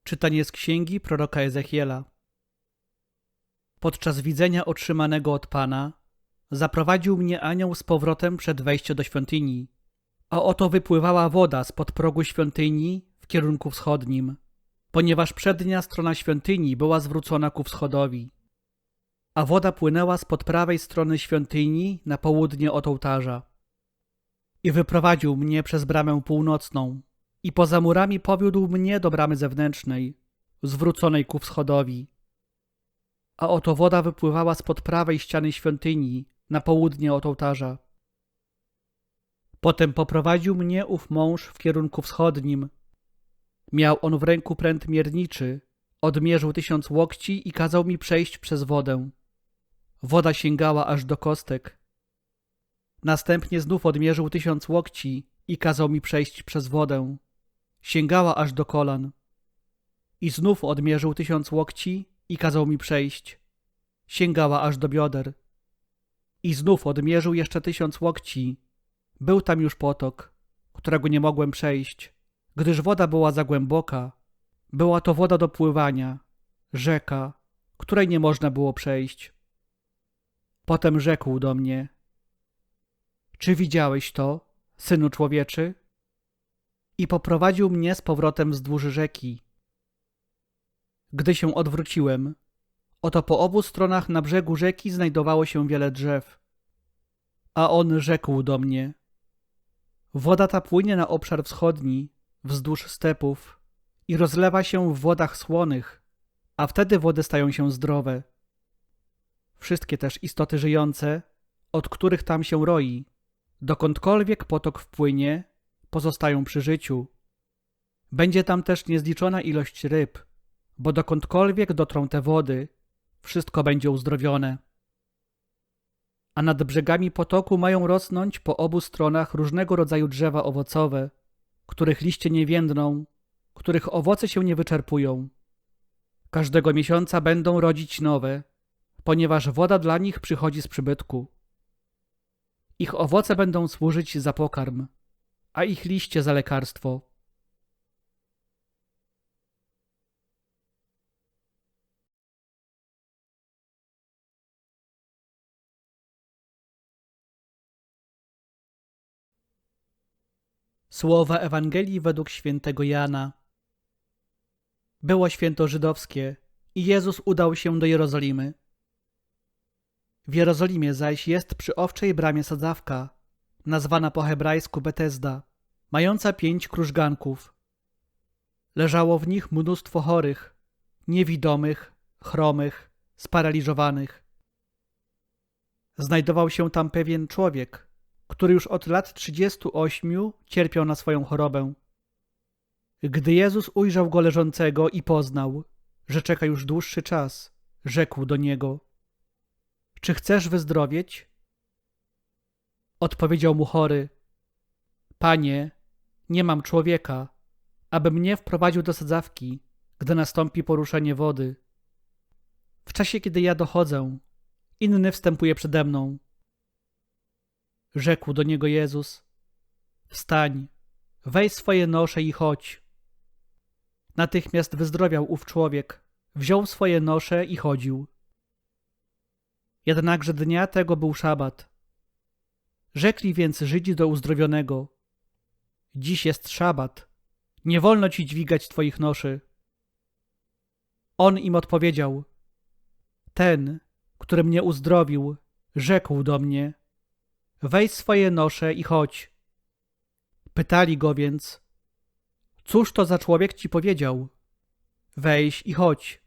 Czytanie z księgi proroka Ezechiela. Podczas widzenia otrzymanego od Pana zaprowadził mnie anioł z powrotem przed wejście do świątyni, a oto wypływała woda spod progu świątyni w kierunku wschodnim, ponieważ przednia strona świątyni była zwrócona ku wschodowi, a woda płynęła spod prawej strony świątyni na południe od ołtarza. I wyprowadził mnie przez bramę północną i poza murami powiódł mnie do bramy zewnętrznej, zwróconej ku wschodowi. A oto woda wypływała spod prawej ściany świątyni na południe od ołtarza. Potem poprowadził mnie ów mąż w kierunku wschodnim. Miał on w ręku pręt mierniczy, odmierzył 1000 łokci i kazał mi przejść przez wodę. Woda sięgała aż do kostek. Następnie znów odmierzył 1000 łokci i kazał mi przejść przez wodę. Sięgała aż do kolan. I znów odmierzył 1000 łokci i kazał mi przejść. Sięgała aż do bioder. I znów odmierzył jeszcze 1000 łokci. Był tam już potok, którego nie mogłem przejść, gdyż woda była za głęboka. Była to woda do pływania, rzeka, której nie można było przejść. Potem rzekł do mnie: czy widziałeś to, synu człowieczy? I poprowadził mnie z powrotem wzdłuż rzeki. Gdy się odwróciłem, oto po obu stronach na brzegu rzeki znajdowało się wiele drzew. A on rzekł do mnie: woda ta płynie na obszar wschodni, wzdłuż stepów i rozlewa się w wodach słonych, a wtedy wody stają się zdrowe. Wszystkie też istoty żyjące, od których tam się roi, dokądkolwiek potok wpłynie, pozostają przy życiu. Będzie tam też niezliczona ilość ryb, bo dokądkolwiek dotrą te wody, wszystko będzie uzdrowione. A nad brzegami potoku mają rosnąć po obu stronach różnego rodzaju drzewa owocowe, których liście nie więdną, których owoce się nie wyczerpują. Każdego miesiąca będą rodzić nowe, ponieważ woda dla nich przychodzi z przybytku. Ich owoce będą służyć za pokarm, a ich liście za lekarstwo. Słowa Ewangelii według świętego Jana. Było święto żydowskie i Jezus udał się do Jerozolimy. W Jerozolimie zaś jest przy owczej bramie sadzawka, nazwana po hebrajsku Betesda, mająca 5 krużganków. Leżało w nich mnóstwo chorych, niewidomych, chromych, sparaliżowanych. Znajdował się tam pewien człowiek, który już od lat 38 cierpiał na swoją chorobę. Gdy Jezus ujrzał go leżącego i poznał, że czeka już dłuższy czas, rzekł do niego: czy chcesz wyzdrowieć? Odpowiedział mu chory: Panie, nie mam człowieka, aby mnie wprowadził do sadzawki, gdy nastąpi poruszenie wody. W czasie, kiedy ja dochodzę, inny wstępuje przede mną. Rzekł do niego Jezus: wstań, weź swoje nosze i chodź. Natychmiast wyzdrowiał ów człowiek, wziął swoje nosze i chodził. Jednakże dnia tego był szabat. Rzekli więc Żydzi do uzdrowionego: dziś jest szabat, nie wolno ci dźwigać twoich noszy. On im odpowiedział: ten, który mnie uzdrowił, rzekł do mnie: weź swoje nosze i chodź. Pytali go więc: cóż to za człowiek ci powiedział? Weź i chodź.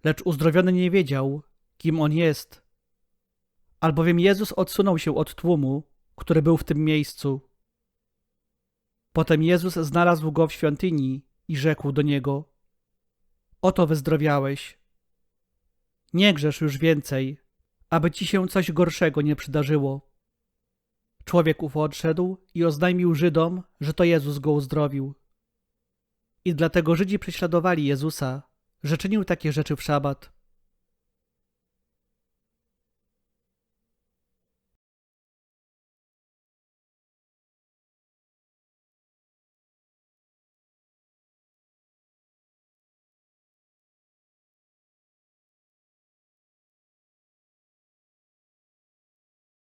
Lecz uzdrowiony nie wiedział, kim on jest, albowiem Jezus odsunął się od tłumu, który był w tym miejscu. Potem Jezus znalazł go w świątyni i rzekł do niego: oto wyzdrowiałeś. Nie grzesz już więcej, aby ci się coś gorszego nie przydarzyło. Człowiek ów odszedł i oznajmił Żydom, że to Jezus go uzdrowił. I dlatego Żydzi prześladowali Jezusa, że czynił takie rzeczy w szabat.